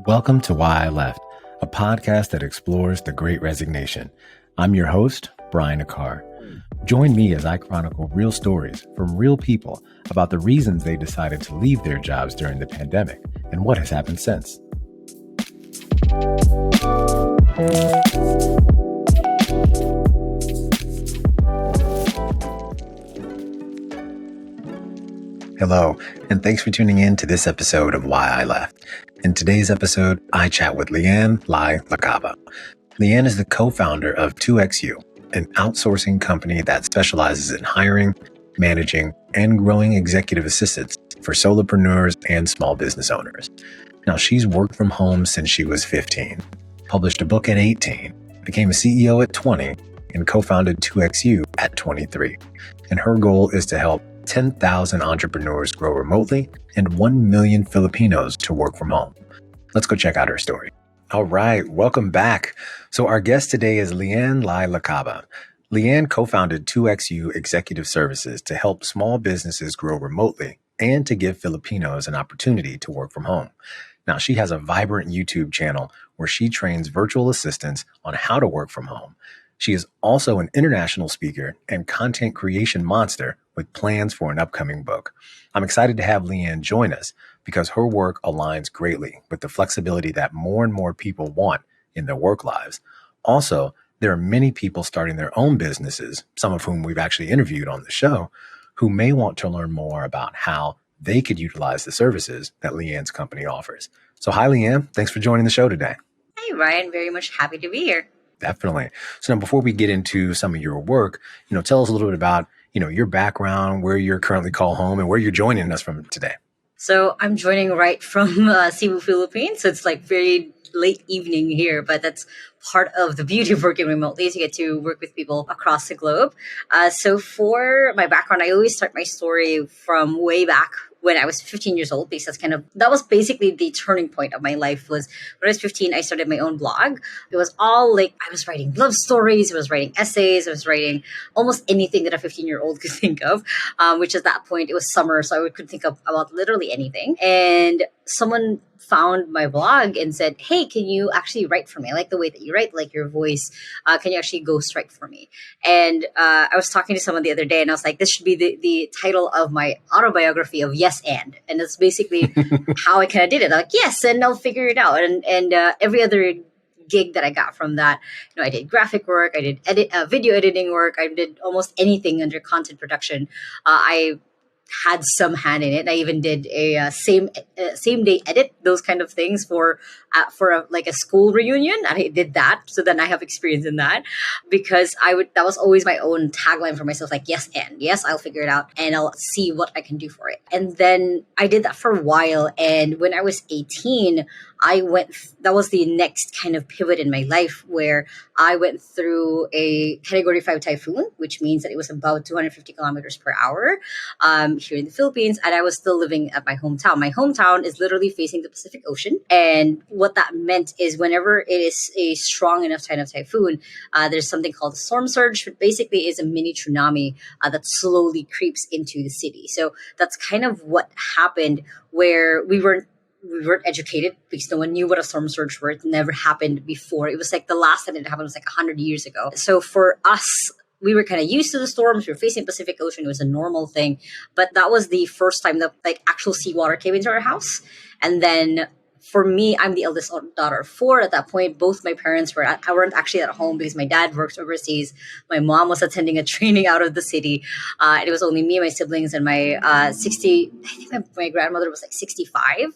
Welcome to Why I Left, a podcast that explores the Great Resignation. I'm your host, Brian Aquart. Join me as I chronicle real stories from real people about the reasons they decided to leave their jobs during the pandemic and what has happened since. Hello, and thanks for tuning in to this episode of Why I Left. In today's episode, I chat with Le-an Lai Lacaba. Le-an is the co-founder of 2XU, an outsourcing company that specializes in hiring, managing, and growing executive assistants for solopreneurs and small business owners. Now, she's worked from home since she was 15, published a book at 18, became a CEO at 20, and co-founded 2XU at 23. And her goal is to help 10,000 entrepreneurs grow remotely and 1 million Filipinos to work from home. Let's go check out her story. All right, welcome back. So our guest today is Le-an Lai Lacaba. Le-an co-founded 2XU Executive Services to help small businesses grow remotely and to give Filipinos an opportunity to work from home. Now, she has a vibrant YouTube channel where she trains virtual assistants on how to work from home. She is also an international speaker and content creation monster with plans for an upcoming book. I'm excited to have Le-an join us because her work aligns greatly with the flexibility that more and more people want in their work lives. Also, there are many people starting their own businesses, some of whom we've actually interviewed on the show, who may want to learn more about how they could utilize the services that Le-an's company offers. So hi, Le-an. Thanks for joining the show today. Hey, Ryan. Very much happy to be here. Definitely. So now before we get into some of your work, tell us a little bit about, your background, where you're currently call home and where you're joining us from today. So I'm joining right from Cebu, Philippines. So it's like very late evening here, but that's part of the beauty of working remotely is you get to work with people across the globe. So for my background, I always start my story from way back when I was 15 years old, because that was basically the turning point of my life. Was when I was 15, I started my own blog. It was all like, I was writing love stories, I was writing essays, I was writing almost anything that a 15-year-old could think of, which at that point, it was summer, so I could think of about literally anything. And someone found my blog and said, hey, can you actually write for me? I like the way that you write, like your voice. Can you actually ghostwrite for me? And I was talking to someone the other day and I was like, this should be the title of my autobiography of Yes and that's basically how I kind of did it. I'm like, yes, and I'll figure it out. And every other gig that I got from that, I did graphic work, I did video editing work, I did almost anything under content production. I had some hand in it. I even did a same day edit, those kind of things for a school reunion. I did that, so then I have experience in that because that was always my own tagline for myself, like yes, I'll figure it out and I'll see what I can do for it. And then I did that for a while, and when I was 18, that was the next kind of pivot in my life where I went through a Category 5 typhoon, which means that it was about 250 kilometers per hour here in the Philippines, and I was still living at my hometown. My hometown is literally facing the Pacific Ocean, and what that meant is whenever it is a strong enough kind of typhoon, there's something called a storm surge, which basically is a mini tsunami that slowly creeps into the city. So that's kind of what happened, where we weren't educated because no one knew what a storm surge were. It never happened before. It was like the last time it happened was like 100 years ago. So for us, we were kind of used to the storms. We were facing Pacific Ocean. It was a normal thing. But that was the first time that like actual seawater came into our house. And then for me, I'm the eldest daughter of 4 at that point. Both my parents weren't actually at home because my dad works overseas. My mom was attending a training out of the city. And it was only me, my siblings, and my I think my grandmother was like 65.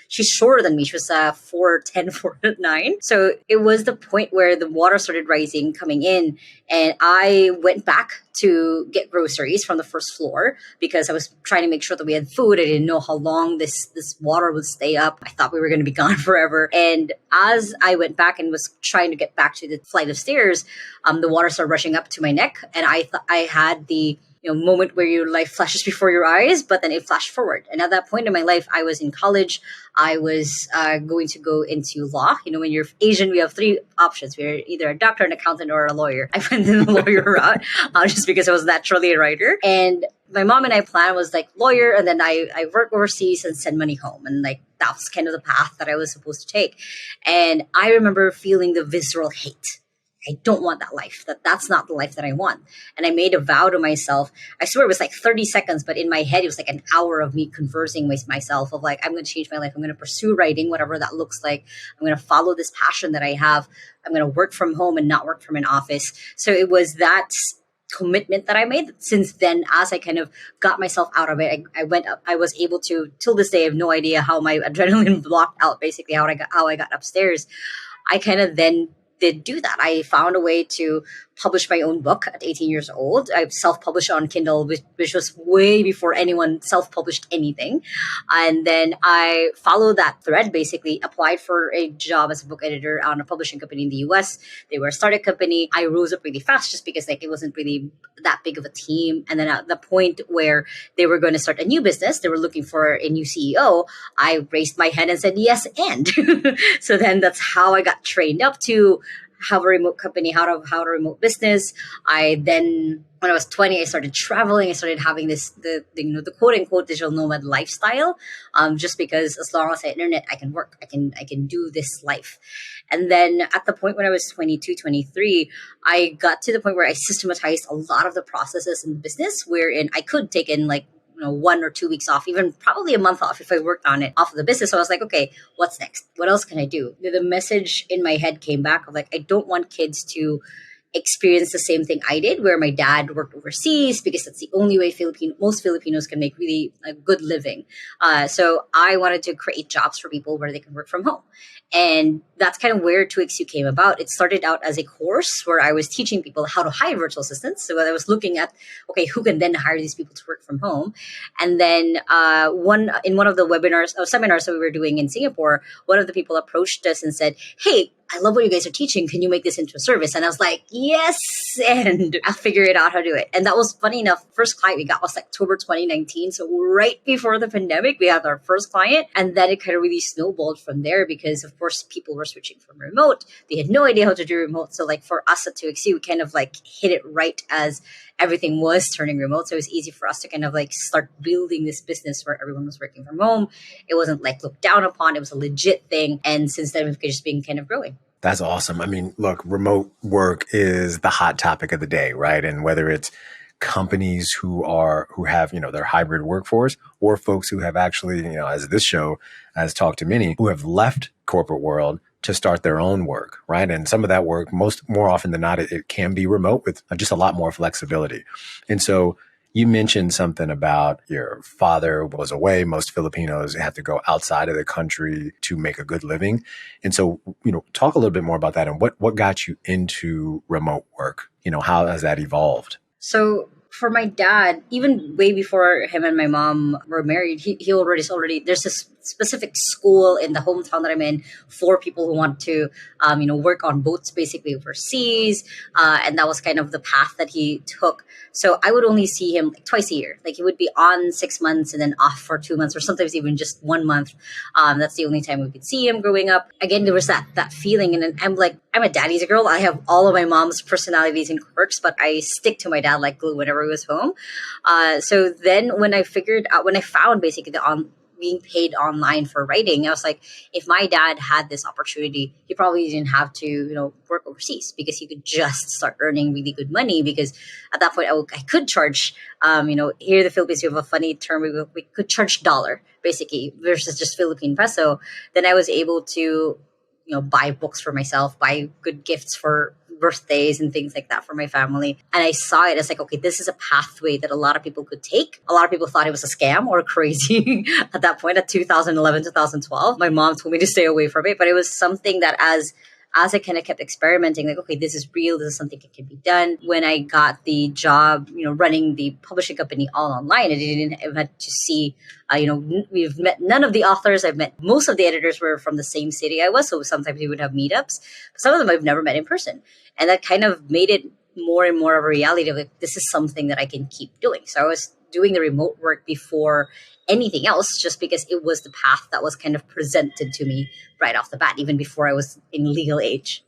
She's shorter than me. She was 4'10", 4'9". So it was the point where the water started rising, coming in, and I went back to get groceries from the first floor because I was trying to make sure that we had food. I didn't know how long this water would stay up. I thought we were going to be gone forever. And as I went back and was trying to get back to the flight of stairs, the water started rushing up to my neck, and I thought I had the moment where your life flashes before your eyes, but then it flashed forward. And at that point in my life, I was in college. I was going to go into law. When you're Asian, we have 3 options. We're either a doctor, an accountant, or a lawyer. I went the lawyer route just because I was naturally a writer. And my mom and I plan was like lawyer, and then I work overseas and send money home. And like that was kind of the path that I was supposed to take. And I remember feeling the visceral hate. I don't want that life. That's not the life that I want. And I made a vow to myself. I swear it was like 30 seconds, but in my head, it was like an hour of me conversing with myself of like, I'm going to change my life. I'm going to pursue writing, whatever that looks like. I'm going to follow this passion that I have. I'm going to work from home and not work from an office. So it was that commitment that I made. Since then, as I kind of got myself out of it, I went up, I was able to, till this day, I have no idea how my adrenaline blocked out, basically how I got upstairs. I kind of then did do that. I found a way to publish my own book at 18 years old. I self-published on Kindle, which was way before anyone self-published anything. And then I followed that thread, basically applied for a job as a book editor on a publishing company in the US. They were a startup company. I rose up really fast just because like it wasn't really that big of a team. And then at the point where they were going to start a new business, they were looking for a new CEO. I raised my hand and said, yes, and. So then that's how I got trained up to have a remote company, how to remote business. I then, when I was 20, I started traveling. I started having the quote unquote digital nomad lifestyle. Just because as long as I have internet, I can work. I can do this life. And then at the point when I was 22, 23, I got to the point where I systematized a lot of the processes in business, wherein I could take in like 1 or 2 weeks off, even probably a month off if I worked on it off of the business. So I was like, okay, what's next? What else can I do? The message in my head came back of like, I don't want kids to experience the same thing I did, where my dad worked overseas, because that's the only way most Filipinos can make really a good living. So I wanted to create jobs for people where they can work from home. And that's kind of where 2XU came about. It started out as a course where I was teaching people how to hire virtual assistants. So I was looking at, okay, who can then hire these people to work from home? And then one of the webinars or seminars that we were doing in Singapore, one of the people approached us and said, hey, I love what you guys are teaching. Can you make this into a service? And I was like, yes, and I'll figure it out how to do it. And that was funny enough. First client we got was like October 2019. So right before the pandemic, we had our first client. And then it kind of really snowballed from there because, of course, people were switching from remote. They had no idea how to do remote. So like for us at 2XU, we kind of like hit it right as everything was turning remote. So it was easy for us to kind of like start building this business where everyone was working from home. It wasn't like looked down upon. It was a legit thing. And since then, we've just been kind of growing. That's awesome. I mean, look, remote work is the hot topic of the day, right? And whether it's companies who have, their hybrid workforce, or folks who have actually, as this show has talked to many who have left corporate world to start their own work, right? And some of that work, more often than not, it can be remote with just a lot more flexibility. And so you mentioned something about your father was away. Most Filipinos have to go outside of the country to make a good living. And so, talk a little bit more about that and what got you into remote work? How has that evolved? So for my dad, even way before him and my mom were married, he already there's this specific school in the hometown that I'm in for people who want to, work on boats basically overseas. And that was kind of the path that he took. So I would only see him like twice a year. Like he would be on 6 months and then off for 2 months, or sometimes even just 1 month. That's the only time we could see him growing up. Again, there was that feeling. And then I'm like, I'm a daddy's girl. I have all of my mom's personalities and quirks, but I stick to my dad like glue whenever he was home. So then when I found basically being paid online for writing, I was like, if my dad had this opportunity, he probably didn't have to, work overseas, because he could just start earning really good money. Because at that point, I could charge, here in the Philippines, we have a funny term, we could charge dollar, basically, versus just Philippine peso. Then I was able to, buy books for myself, buy good gifts for birthdays and things like that for my family. And I saw it as like, okay, this is a pathway that a lot of people could take. A lot of people thought it was a scam or crazy at that point, at 2011, 2012. My mom told me to stay away from it, but it was something that as I kind of kept experimenting, like, okay, this is real. This is something that can be done. When I got the job, running the publishing company all online, I didn't have to see, we've met none of the authors. I've met most of the editors were from the same city I was. So sometimes we would have meetups. But some of them I've never met in person. And that kind of made it more and more of a reality of like, this is something that I can keep doing. So I was doing the remote work before anything else, just because it was the path that was kind of presented to me right off the bat, even before I was in legal age.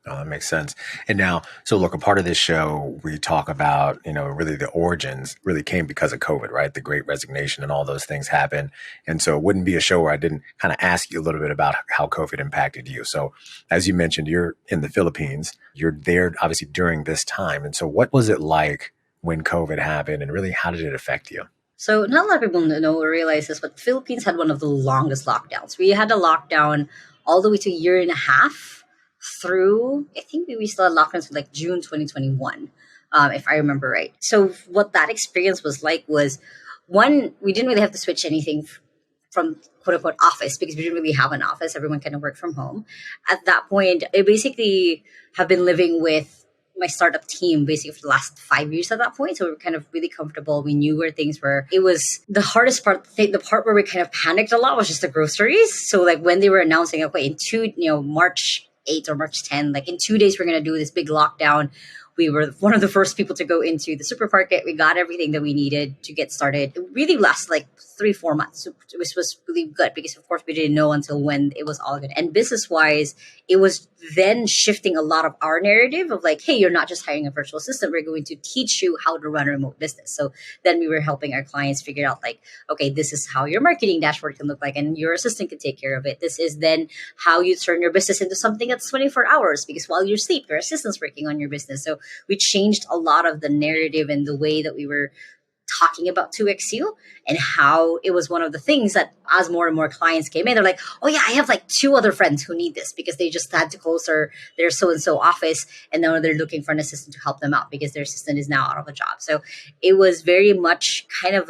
Oh, that makes sense. And now, so look, a part of this show, we talk about, really the origins really came because of COVID, right? The great resignation and all those things happened. And so it wouldn't be a show where I didn't kind of ask you a little bit about how COVID impacted you. So as you mentioned, you're in the Philippines, you're there obviously during this time. And so what was it like when COVID happened and really how did it affect you? So not a lot of people know or realize this, but the Philippines had one of the longest lockdowns. We had a lockdown all the way to a year and a half through, I think we still had lockdowns for like June 2021, if I remember right. So what that experience was like was, one, we didn't really have to switch anything from quote unquote office because we didn't really have an office. Everyone kind of worked from home. At that point, I basically have been living with my startup team basically for the last 5 years at that point. So we were kind of really comfortable. We knew where things were. It was the hardest part. The part where we kind of panicked a lot was just the groceries. So like when they were announcing, okay, March 8th or March 10th, like in 2 days, we're going to do this big lockdown. We were one of the first people to go into the supermarket. We got everything that we needed to get started. It really lasted like 3-4 months, which was really good because, of course, we didn't know until when it was all good. And business-wise, it was then shifting a lot of our narrative of like, hey, you're not just hiring a virtual assistant. We're going to teach you how to run a remote business. So then we were helping our clients figure out like, okay, this is how your marketing dashboard can look like and your assistant can take care of it. This is then how you turn your business into something that's 24 hours because while you sleep, your assistant's working on your business. So we changed a lot of the narrative and the way that we were talking about 2XU and how it was one of the things that as more and more clients came in, they're like, oh yeah, I have like 2 other friends who need this because they just had to close their so-and-so office and now they're looking for an assistant to help them out because their assistant is now out of a job. So it was very much a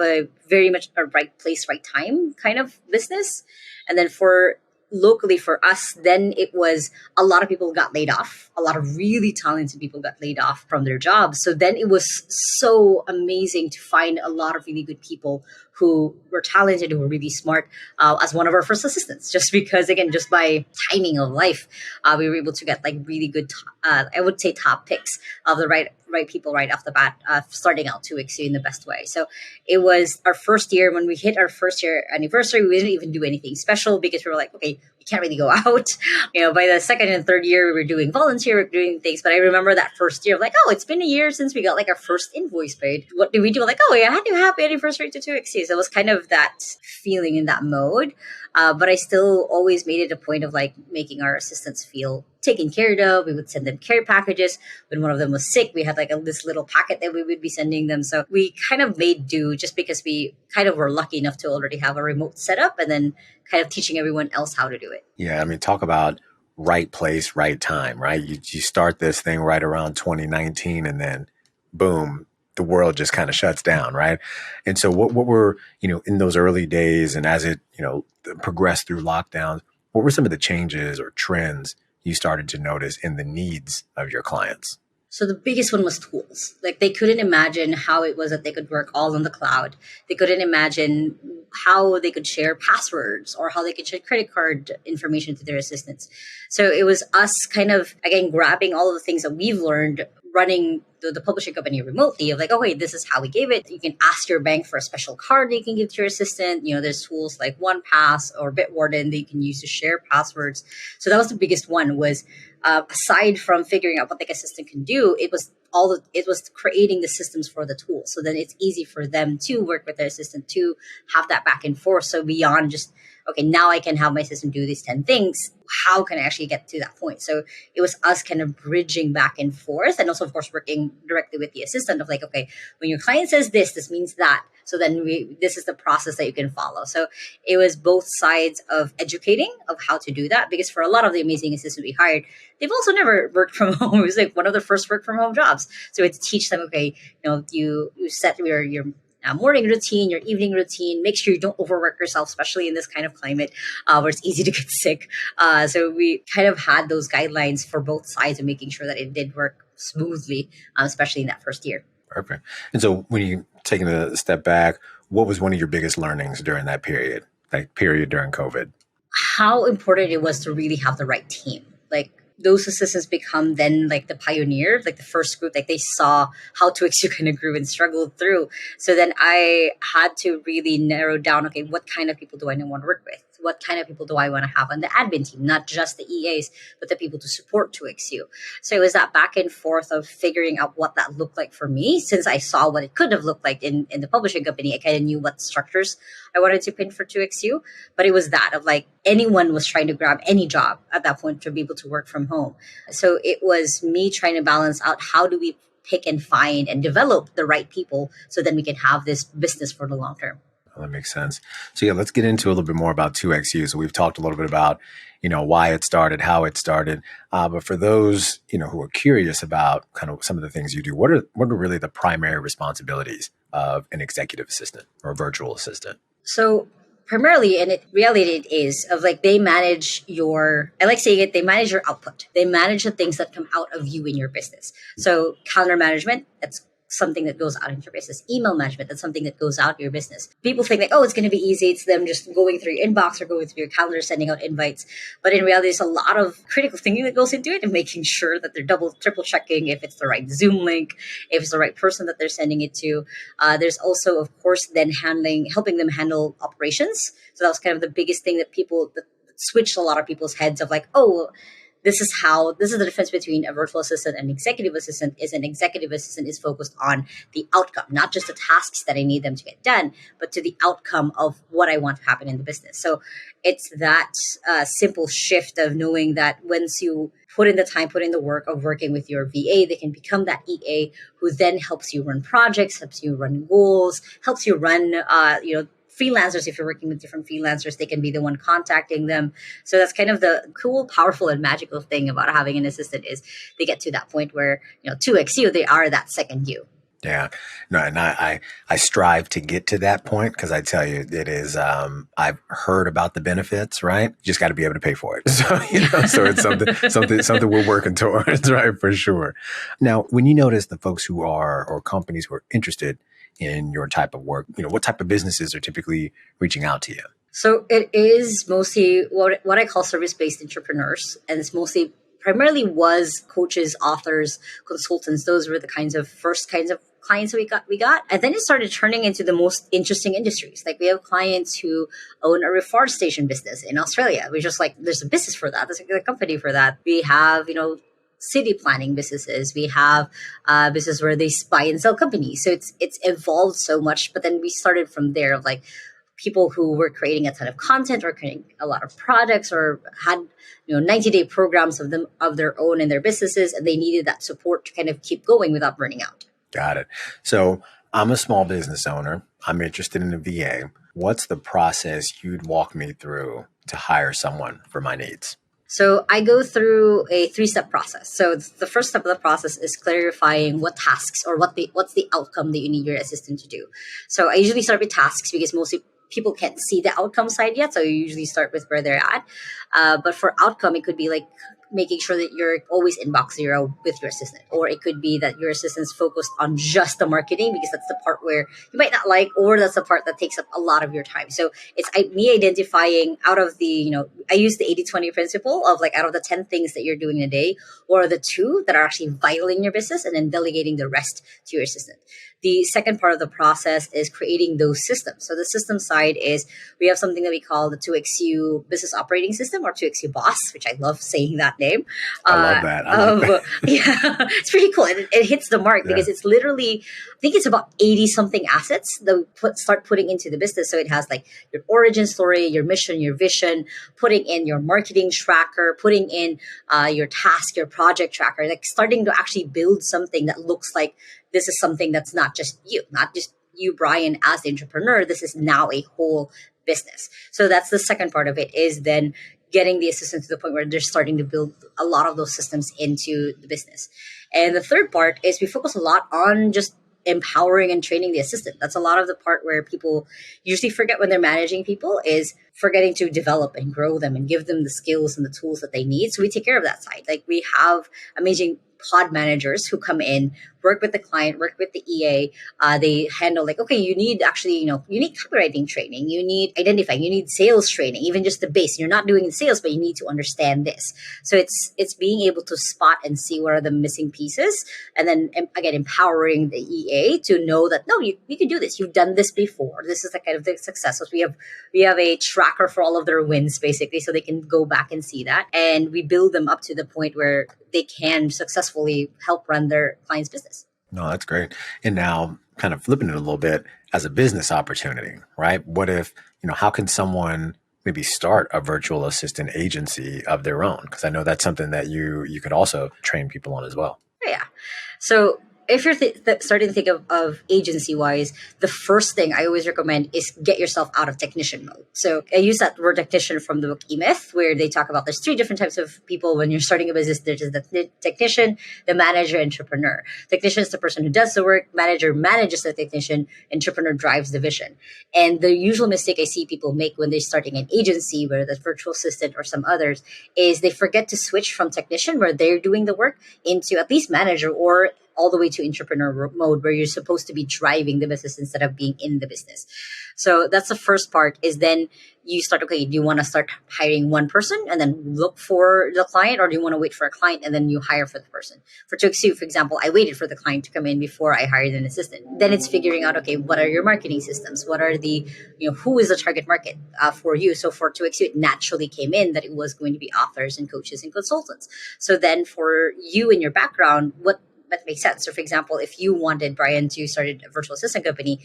right place, right time kind of business. And then locally for us, then it was a lot of people got laid off. A lot of really talented people got laid off from their jobs. So then it was so amazing to find a lot of really good people who were talented, who were really smart as one of our first assistants. Just because, again, just by timing of life, we were able to get like really good, I would say top picks of the right people right off the bat, starting out 2XU in the best way. So it was our first year. When we hit our first year anniversary, we didn't even do anything special because we were like, okay, we can't really go out. By the second and third year, we were doing volunteer work, doing things. But I remember that first year, like, oh, it's been a year since we got like our first invoice paid. What did we do? Like, oh, yeah, happy anniversary to 2XU. So it was kind of that feeling in that mode. But I still always made it a point of like making our assistants feel taken care of. We would send them care packages. When one of them was sick, we had like this little packet that we would be sending them. So we kind of made do just because we kind of were lucky enough to already have a remote setup and then kind of teaching everyone else how to do it. Yeah, I mean, talk about right place, right time, right? You start this thing right around 2019 and then boom, the world just kind of shuts down, right? And so what were, in those early days and as it, progressed through lockdowns, what were some of the changes or trends you started to notice in the needs of your clients? So the biggest one was tools. Like they couldn't imagine how it was that they could work all on the cloud. They couldn't imagine how they could share passwords or how they could share credit card information to their assistants. So it was us kind of, again, grabbing all of the things that we've learned running the publishing company remotely of like, oh, wait, this is how we gave it. You can ask your bank for a special card that you can give to your assistant. There's tools like OnePass or Bitwarden that you can use to share passwords. So that was the biggest one was aside from figuring out what the assistant can do, it was creating the systems for the tool. So then it's easy for them to work with their assistant to have that back and forth. So beyond just, okay, now I can have my system do these 10 things. How can I actually get to that point? So it was us kind of bridging back and forth. And also, of course, working directly with the assistant of like, okay, when your client says this means that. So then this is the process that you can follow. So it was both sides of educating of how to do that. Because for a lot of the amazing assistants we hired, they've also never worked from home. It was like one of the first work from home jobs. So it's teach them, okay, you set your morning routine, your evening routine. Make sure you don't overwork yourself, especially in this kind of climate where it's easy to get sick. So we kind of had those guidelines for both sides of making sure that it did work smoothly, especially in that first year. Perfect. And so when you taking a step back, what was one of your biggest learnings during that period, during COVID? How important it was to really have the right team. Like those assistants become then like the pioneer, like the first group, like they saw how 2XU kind of grew and struggled through. So then I had to really narrow down, okay, what kind of people do I want to work with? what kind of people do I want to have on the admin team, not just the EAs, but the people to support 2XU. So it was that back and forth of figuring out what that looked like for me. Since I saw what it could have looked like in the publishing company, I kind of knew what structures I wanted to pin for 2XU. But it was that of like anyone was trying to grab any job at that point to be able to work from home. So it was me trying to balance out how do we pick and find and develop the right people so then we can have this business for the long term. That makes sense. So yeah, let's get into a little bit more about 2XU. So we've talked a little bit about, why it started, how it started. But for those, who are curious about kind of some of the things you do, what are really the primary responsibilities of an executive assistant or a virtual assistant? So primarily, and reality it is of like they manage I like saying it, they manage your output. They manage the things that come out of you in your business. So calendar management, that's something that goes out into your business. Email management, that's something that goes out your business. People think like, oh, it's going to be easy. It's them just going through your inbox or going through your calendar, sending out invites. But in reality, there's a lot of critical thinking that goes into it and making sure that they're triple checking if it's the right Zoom link, if it's the right person that they're sending it to. There's also, of course, then helping them handle operations. So that was kind of the biggest thing that switched a lot of people's heads of like, oh, this is the difference between a virtual assistant and executive assistant. Is an executive assistant is focused on the outcome, not just the tasks that I need them to get done, but to the outcome of what I want to happen in the business. So it's that simple shift of knowing that once you put in the time, put in the work of working with your VA, they can become that EA who then helps you run projects, helps you run goals, helps you run, freelancers. If you're working with different freelancers, they can be the one contacting them. So that's kind of the cool, powerful, and magical thing about having an assistant is they get to that point where, 2XU, they are that second you. Yeah, no, and I strive to get to that point because I tell you, it is. I've heard about the benefits, right? You just got to be able to pay for it. So so it's something we're working towards, right? For sure. Now, when you notice the folks who are or companies who are interested in your type of work, what type of businesses are typically reaching out to you? So it is mostly what I call service-based entrepreneurs, and it's primarily was coaches, authors, consultants. Those were the first kinds of clients that we got. And then it started turning into the most interesting industries. Like we have clients who own a reforestation business in Australia. We're just like, there's a business for that. There's a company for that. We have, city planning businesses. We have business where they buy and sell companies. So it's evolved so much. But then we started from there of like people who were creating a ton of content or creating a lot of products or had 90-day programs of their own in their businesses, and they needed that support to kind of keep going without burning out. Got it. So I'm a small business owner. I'm interested in a VA. What's the process you'd walk me through to hire someone for my needs? So I go through a 3-step process. So the first step of the process is clarifying what tasks or what's the outcome that you need your assistant to do. So I usually start with tasks because mostly people can't see the outcome side yet. So you usually start with where they're at. But for outcome, it could be like making sure that you're always inbox zero with your assistant. Or it could be that your assistant's focused on just the marketing because that's the part where you might not like, or that's the part that takes up a lot of your time. So it's me identifying out of the, I use the 80-20 principle of like out of the 10 things that you're doing in a day, or the 2 that are actually vital in your business, and then delegating the rest to your assistant. The second part of the process is creating those systems. So the system side is we have something that we call the 2XU business operating system or 2XU boss, which I love saying that name. I love that. Yeah, it's pretty cool. It hits the mark because it's literally, I think it's about 80 something assets that we start putting into the business. So it has like your origin story, your mission, your vision, putting in your marketing tracker, putting in your task, your project tracker, like starting to actually build something that looks like this is something that's not just you, Brian, as the entrepreneur. This is now a whole business. So that's the second part of it, is then getting the assistant to the point where they're starting to build a lot of those systems into the business. And the third part is we focus a lot on just empowering and training the assistant. That's a lot of the part where people usually forget when they're managing people, is forgetting to develop and grow them and give them the skills and the tools that they need. So we take care of that side. Like we have amazing pod managers who come in work with the client, work with the EA. They handle like, okay, you need actually, you need copywriting training, you need identifying, you need sales training, even just the base. You're not doing the sales, but you need to understand this. So it's being able to spot and see what are the missing pieces, and then again empowering the EA to know that no, you can do this. You've done this before. This is the kind of the successes we have a tracker for all of their wins basically, so they can go back and see that, and we build them up to the point where they can successfully help run their client's business. No, that's great. And now kind of flipping it a little bit as a business opportunity, right? What if, how can someone maybe start a virtual assistant agency of their own? Because I know that's something that you could also train people on as well. Yeah. So if you're starting to think of agency wise, the first thing I always recommend is get yourself out of technician mode. So I use that word technician from the book E-Myth, where they talk about there's three different types of people when you're starting a business. There's the technician, the manager, entrepreneur. Technician is the person who does the work. Manager manages the technician. Entrepreneur drives the vision. And the usual mistake I see people make when they're starting an agency, whether that's virtual assistant or some others, is they forget to switch from technician, where they're doing the work, into at least manager, or all the way to entrepreneur mode, where you're supposed to be driving the business instead of being in the business. So that's the first part, is then you start, okay, do you want to start hiring one person and then look for the client, or do you want to wait for a client and then you hire for the person? For Tuxedo, for example, I waited for the client to come in before I hired an assistant. Then it's figuring out, okay, what are your marketing systems? What are the, who is the target market for you? So for Tuxedo, it naturally came in that it was going to be authors and coaches and consultants. So then for you and your background, what that makes sense. So for example, if you wanted Brian to start a virtual assistant company,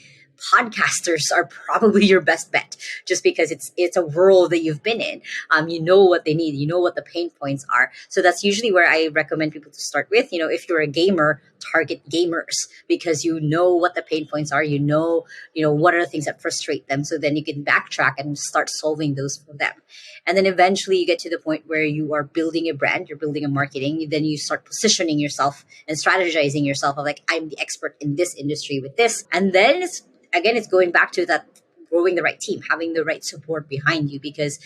podcasters are probably your best bet, just because it's a world that you've been in. You know what they need, you know what the pain points are. So that's usually where I recommend people to start with. If you're a gamer, target gamers, because you know what the pain points are, what are the things that frustrate them. So then you can backtrack and start solving those for them. And then eventually you get to the point where you are building a brand, you're building a marketing, then you start positioning yourself and strategizing yourself of like, I'm the expert in this industry with this. And then it's going back to that, growing the right team, having the right support behind you, because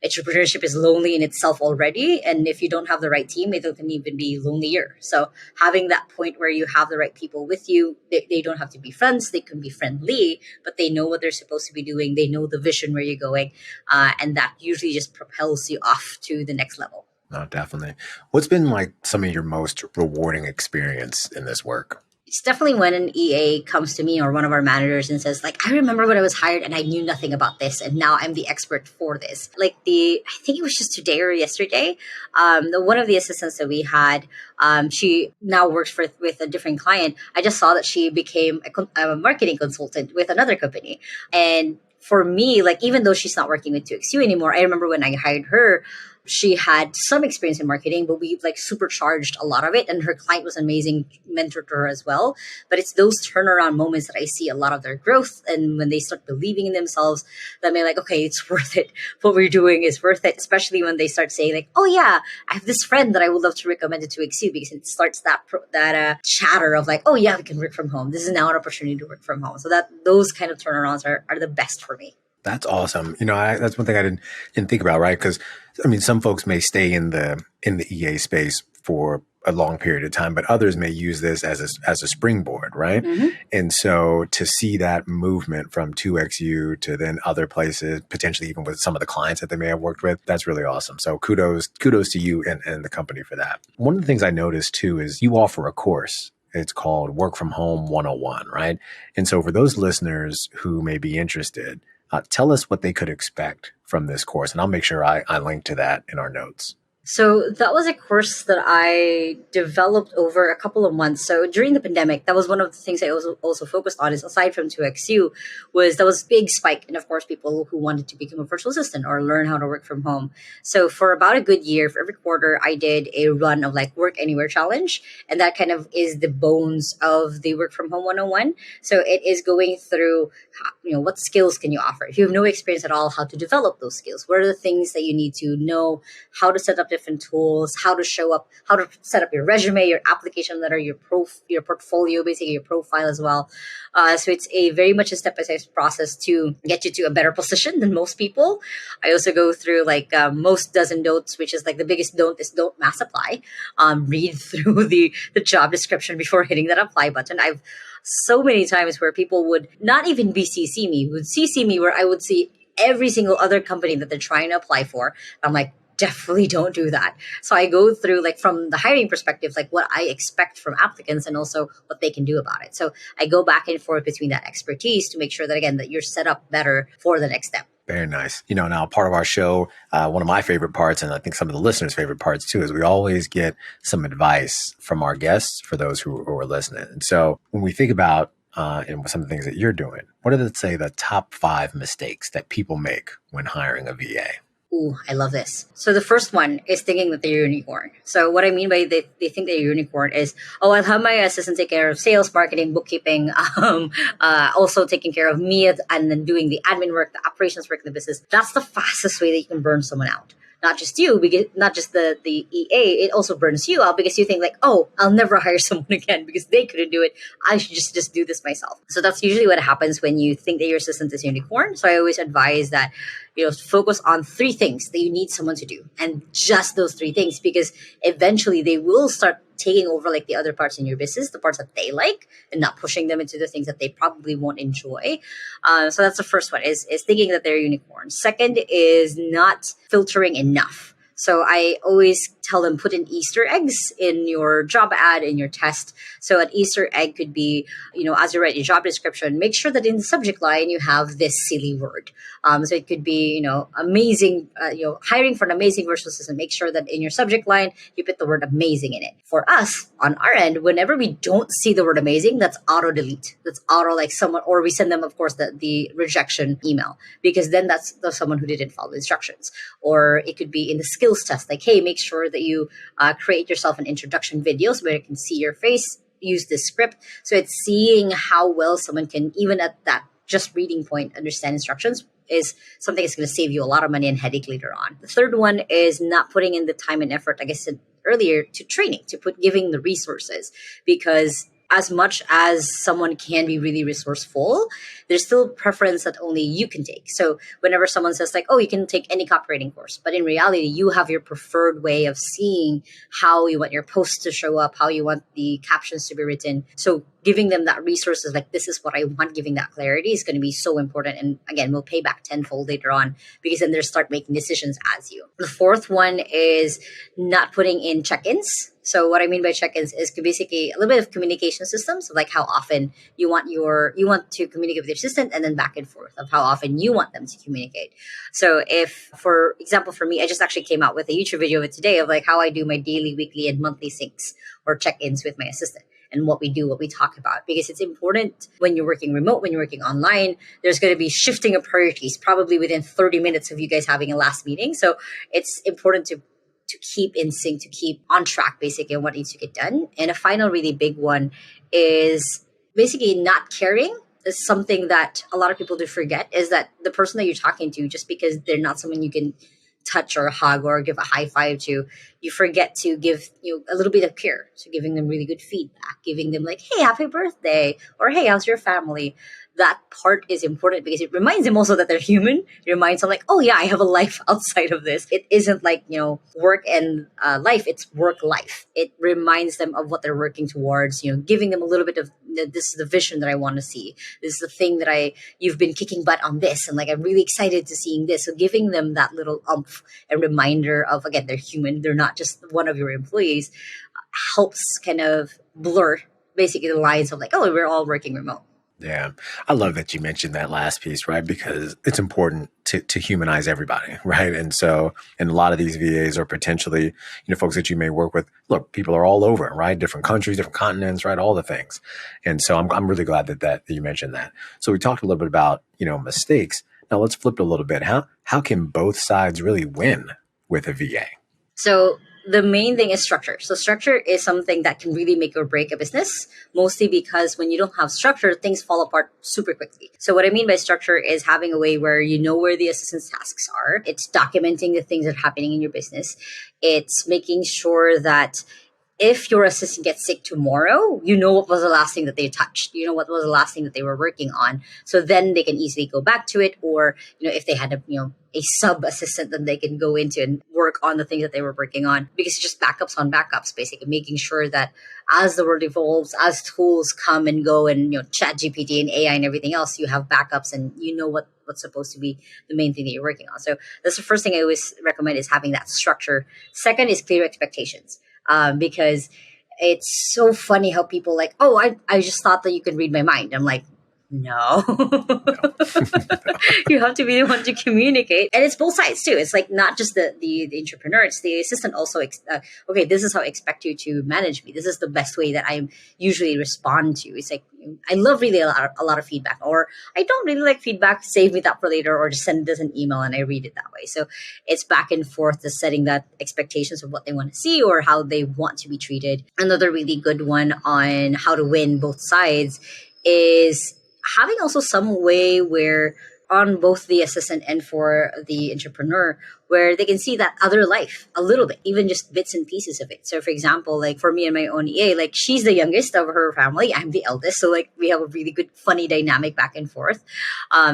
entrepreneurship is lonely in itself already. And if you don't have the right team, it can even be lonelier. So having that point where you have the right people with you, they don't have to be friends, they can be friendly, but they know what they're supposed to be doing. They know the vision where you're going. And that usually just propels you off to the next level. No, definitely. What's been like some of your most rewarding experience in this work? It's definitely when an EA comes to me or one of our managers and says, like, I remember when I was hired and I knew nothing about this, and now I'm the expert for this. Like I think it was just today or yesterday, one of the assistants that we had, she now works with a different client. I just saw that she became a marketing consultant with another company. And for me, like, even though she's not working with 2XU anymore, I remember when I hired her, she had some experience in marketing, but we like supercharged a lot of it. And her client was an amazing mentor to her as well. But it's those turnaround moments that I see a lot of their growth. And when they start believing in themselves, that may like, okay, it's worth it. What we're doing is worth it. Especially when they start saying like, oh yeah, I have this friend that I would love to recommend it to XU, because it starts that chatter of like, oh yeah, we can work from home. This is now an opportunity to work from home. So that those kind of turnarounds are the best for me. That's awesome. That's one thing I didn't think about, right? Because some folks may stay in the EA space for a long period of time, but others may use this as a springboard, right? Mm-hmm. And so to see that movement from 2XU to then other places, potentially even with some of the clients that they may have worked with, that's really awesome. So kudos to you and the company for that. One of the things I noticed too is you offer a course. It's called Work From Home 101, right? And so for those listeners who may be interested, tell us what they could expect from this course. And I'll make sure I link to that in our notes. So that was a course that I developed over a couple of months. So during the pandemic, that was one of the things I also focused on, is aside from 2XU, was there was a big spike in, of course, people who wanted to become a virtual assistant or learn how to work from home. So for about a good year, for every quarter, I did a run of like Work Anywhere Challenge. And that kind of is the bones of the Work From Home 101. So it is going through, what skills can you offer? If you have no experience at all, how to develop those skills. What are the things that you need to know, how to set up different tools, how to show up, how to set up your resume, your application letter, your portfolio, basically your profile as well. So it's a very much a step-by-step process to get you to a better position than most people. I also go through like most dozen don'ts, which is like the biggest don't is don't mass apply. Read through the job description before hitting that apply button. I've so many times where people would not even be CC me, would CC me where I would see every single other company that they're trying to apply for. I'm like, definitely don't do that. So I go through like from the hiring perspective, like what I expect from applicants and also what they can do about it. So I go back and forth between that expertise to make sure that, again, that you're set up better for the next step. Very nice. Now part of our show, one of my favorite parts, and I think some of the listeners' favorite parts too, is we always get some advice from our guests for those who are listening. And so when we think about and some of the things that you're doing, what are, let's say, the top 5 mistakes that people make when hiring a VA? Ooh, I love this. So the first one is thinking that they're a unicorn. So what I mean by they think they're a unicorn is, oh, I'll have my assistant take care of sales, marketing, bookkeeping, also taking care of me and then doing the admin work, the operations work in the business. That's the fastest way that you can burn someone out. Not just you, because not just the EA, it also burns you out because you think like, oh, I'll never hire someone again because they couldn't do it. I should just do this myself. So that's usually what happens when you think that your assistant is a unicorn. So I always advise that, focus on 3 things that you need someone to do, and just those 3 things, because eventually they will start taking over like the other parts in your business, the parts that they like, and not pushing them into the things that they probably won't enjoy. So that's the first one is thinking that they're a unicorn. Second is not filtering enough. So I always tell them put in Easter eggs in your job ad, in your test. So an Easter egg could be, as you write your job description, make sure that in the subject line you have this silly word. So it could be, amazing, hiring for an amazing virtual assistant. Make sure that in your subject line, you put the word amazing in it. For us, on our end, whenever we don't see the word amazing, that's auto delete. That's auto like someone, or we send them, of course, the rejection email, because then that's someone who didn't follow instructions. Or it could be in the skills test, like, hey, make sure that you create yourself an introduction video so where you can see your face, use this script. So it's seeing how well someone can, even at that just reading point, understand instructions is something that's going to save you a lot of money and headache later on. The third one is not putting in the time and effort, like I said earlier, to training, giving the resources, because as much as someone can be really resourceful, there's still preference that only you can take. So whenever someone says like, oh, you can take any copywriting course, but in reality, you have your preferred way of seeing how you want your posts to show up, how you want the captions to be written. So giving them that resources, like this is what I want, giving that clarity is going to be so important. And again, we'll pay back tenfold later on, because then they'll start making decisions as you. The fourth one is not putting in check-ins. So what I mean by check-ins is basically a little bit of communication systems, of like how often you want to communicate with your assistant, and then back and forth of how often you want them to communicate. So if, for example, for me, I just actually came out with a YouTube video of it today of like how I do my daily, weekly, and monthly syncs or check-ins with my assistant, and what we do, what we talk about. Because it's important when you're working remote, when you're working online, there's going to be shifting of priorities, probably within 30 minutes of you guys having a last meeting. So it's important to keep in sync, to keep on track, basically, on what needs to get done. And a final really big one is basically not caring. Is something that a lot of people do forget, is that the person that you're talking to, just because they're not someone you can touch or hug or give a high five to, you forget to give a little bit of care. So giving them really good feedback, giving them like, hey, happy birthday, or hey, how's your family? That part is important because it reminds them also that they're human. It reminds them like, oh yeah, I have a life outside of this. It isn't like, work and life, it's work life. It reminds them of what they're working towards, giving them a little bit of, this is the vision that I want to see. This is the thing that you've been kicking butt on this. And like, I'm really excited to seeing this. So giving them that little oomph and reminder of, again, they're human. They're not just one of your employees, helps kind of blur basically the lines of like, oh, we're all working remote. Yeah. I love that you mentioned that last piece, right? Because it's important to humanize everybody, right? And so, and a lot of these VAs are potentially, folks that you may work with. Look, people are all over, right? Different countries, different continents, right? All the things. And so I'm really glad that you mentioned that. So we talked a little bit about, mistakes. Now let's flip it a little bit. How can both sides really win with a VA? So the main thing is structure. So structure is something that can really make or break a business, mostly because when you don't have structure, things fall apart super quickly. So what I mean by structure is having a way where you know where the assistant's tasks are. It's documenting the things that are happening in your business. It's making sure that if your assistant gets sick tomorrow, you know what was the last thing that they touched. You know what was the last thing that they were working on. So then they can easily go back to it. Or, if they had a sub assistant, then they can go into and work on the things that they were working on, because it's just backups on backups, basically making sure that as the world evolves, as tools come and go, and chat GPT and AI and everything else, you have backups and you know what's supposed to be the main thing that you're working on. So that's the first thing I always recommend, is having that structure. Second is clear expectations. Because it's so funny how people like, oh, I just thought that you could read my mind. I'm like, no. You have to be the one to communicate, and it's both sides too. It's like not just the entrepreneur, it's the assistant also. Okay, this is how I expect you to manage me. This is the best way that I usually respond to. It's like, I love really a lot of feedback, or I don't really like feedback. Save me that for later, or just send this an email and I read it that way. So it's back and forth to setting that expectations of what they want to see or how they want to be treated. Another really good one on how to win both sides is having also some way where, on both the assistant and for the entrepreneur, where they can see that other life a little bit, even just bits and pieces of it. So for example, like for me and my own EA, like she's the youngest of her family. I'm the eldest. So like we have a really good, funny dynamic back and forth.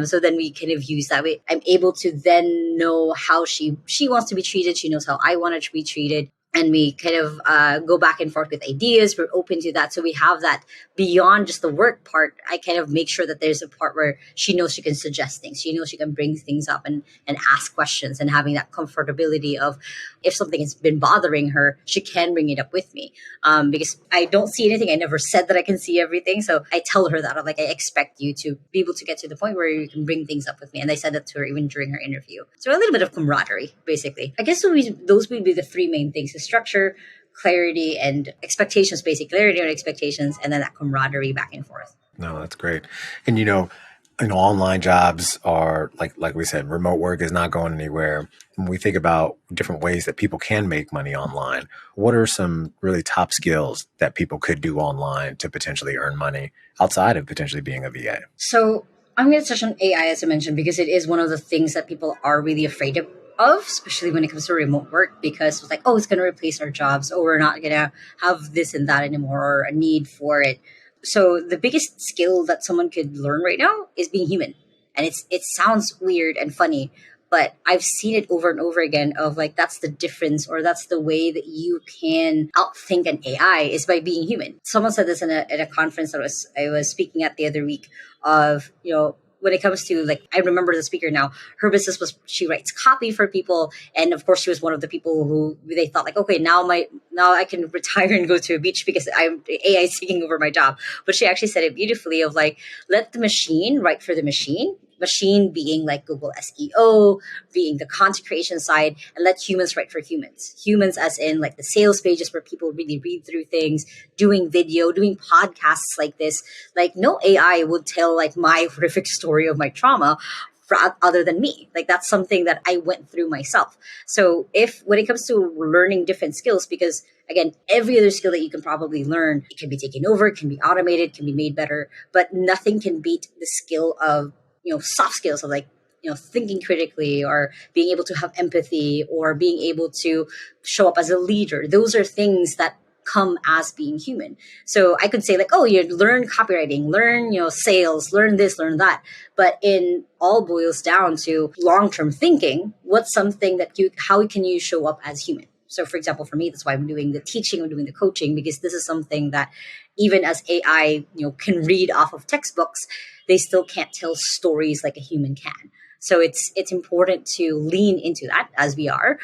So then we kind of use that way. I'm able to then know how she wants to be treated. She knows how I want to be treated. And we kind of go back and forth with ideas. We're open to that. So we have that beyond just the work part. I kind of make sure that there's a part where she knows she can suggest things. She knows she can bring things up and ask questions, and having that comfortability of, if something has been bothering her, she can bring it up with me. Because I don't see anything. I never said that I can see everything. So I tell her that. I'm like, I expect you to be able to get to the point where you can bring things up with me. And I said that to her even during her interview. So a little bit of camaraderie, basically. I guess those would be the three main things: the structure, clarity, and expectations, basic clarity and expectations, and then that camaraderie back and forth. No, that's great. And online jobs are like we said, remote work is not going anywhere. When we think about different ways that people can make money online, what are some really top skills that people could do online to potentially earn money outside of potentially being a VA? So I'm going to touch on AI, as I mentioned, because it is one of the things that people are really afraid of, especially when it comes to remote work, because it's like, oh, it's going to replace our jobs, or we're not going to have this and that anymore, or a need for it. So the biggest skill that someone could learn right now is being human. And it sounds weird and funny, but I've seen it over and over again of like, that's the difference, or that's the way that you can outthink an AI, is by being human. Someone said this in a conference that I was speaking at the other week of, when it comes to, like, I remember the speaker now, her business was, she writes copy for people. And of course she was one of the people who they thought like, okay, now I can retire and go to a beach because AI is taking over my job. But she actually said it beautifully of like, let the machine write for the machine being like Google SEO, being the content creation side, and let humans write for humans. Humans as in like the sales pages where people really read through things, doing video, doing podcasts like this. Like no AI would tell like my horrific story of my trauma other than me. Like that's something that I went through myself. So when it comes to learning different skills, because again, every other skill that you can probably learn, it can be taken over, it can be automated, can be made better, but nothing can beat the skill of soft skills of like, thinking critically, or being able to have empathy, or being able to show up as a leader. Those are things that come as being human. So I could say like, oh, you learn copywriting, learn, sales, learn this, learn that. But it all boils down to long-term thinking. What's something how can you show up as human? So for example, for me, that's why I'm doing the teaching, I'm doing the coaching, because this is something that even as AI, can read off of textbooks, they still can't tell stories like a human can. So it's important to lean into that, as we are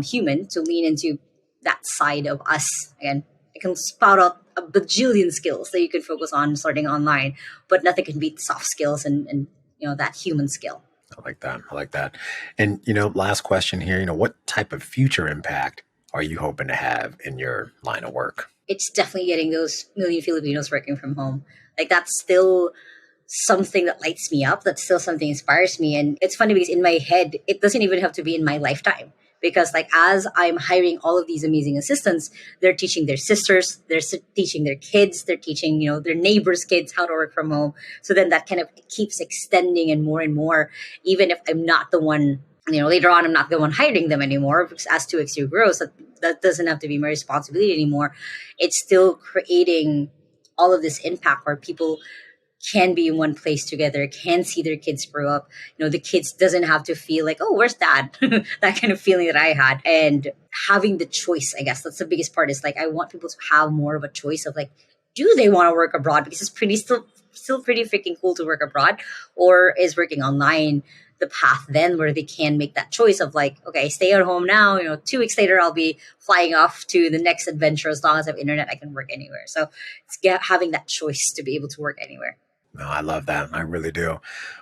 human, to lean into that side of us. Again, I can spout out a bajillion skills that you can focus on starting online, but nothing can beat soft skills and that human skill. I like that. And, last question here, what type of future impact are you hoping to have in your line of work? It's definitely getting those million Filipinos working from home. Like that's still something that lights me up. That's still something that inspires me. And it's funny because in my head, it doesn't even have to be in my lifetime. because like as I'm hiring all of these amazing assistants, they're teaching their sisters, teaching their kids, they're teaching, their neighbors' kids how to work from home. So then that kind of keeps extending and more, even if I'm not the one, later on, I'm not the one hiring them anymore, because as 2XU grows, that doesn't have to be my responsibility anymore. It's still creating all of this impact where people can be in one place together, can see their kids grow up. The kids doesn't have to feel like, oh, where's dad? That kind of feeling that I had. And having the choice, I guess that's the biggest part, is like, I want people to have more of a choice of like, do they want to work abroad? Because it's still pretty freaking cool to work abroad, or is working online the path then where they can make that choice of like, okay, stay at home now, 2 weeks later, I'll be flying off to the next adventure. As long as I have internet, I can work anywhere. So it's having that choice to be able to work anywhere. No, I love that. I really do.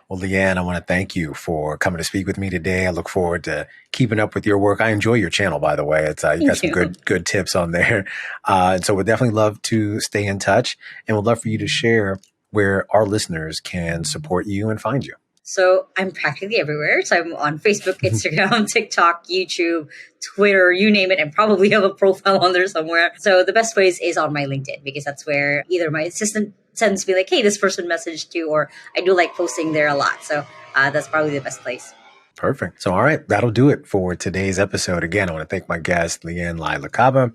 Well, Le-an, I want to thank you for coming to speak with me today. I look forward to keeping up with your work. I enjoy your channel, by the way. It's you got some good tips on there. And so we'd definitely love to stay in touch, and we'd love for you to share where our listeners can support you and find you. So I'm practically everywhere. So I'm on Facebook, Instagram, TikTok, YouTube, Twitter, you name it, and probably have a profile on there somewhere. So the best place is on my LinkedIn, because that's where either my assistant sends me like, hey, this person messaged you, or I do like posting there a lot. So that's probably the best place. Perfect. So, all right, that'll do it for today's episode. Again, I want to thank my guest, Le-an Lai Lacaba,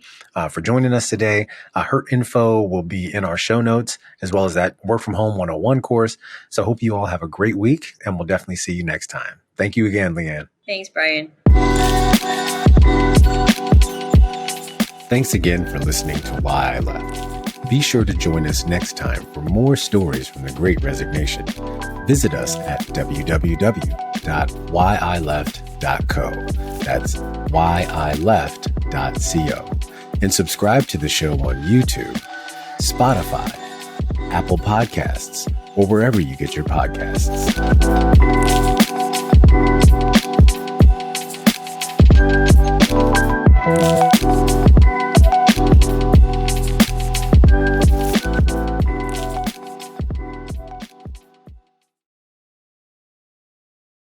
for joining us today. Her info will be in our show notes, as well as that Work From Home 101 course. So I hope you all have a great week, and we'll definitely see you next time. Thank you again, Le-an. Thanks, Brian. Thanks again for listening to Why I Left. Be sure to join us next time for more stories from the Great Resignation. Visit us at www.whyileft.co. That's whyileft.co. And subscribe to the show on YouTube, Spotify, Apple Podcasts, or wherever you get your podcasts.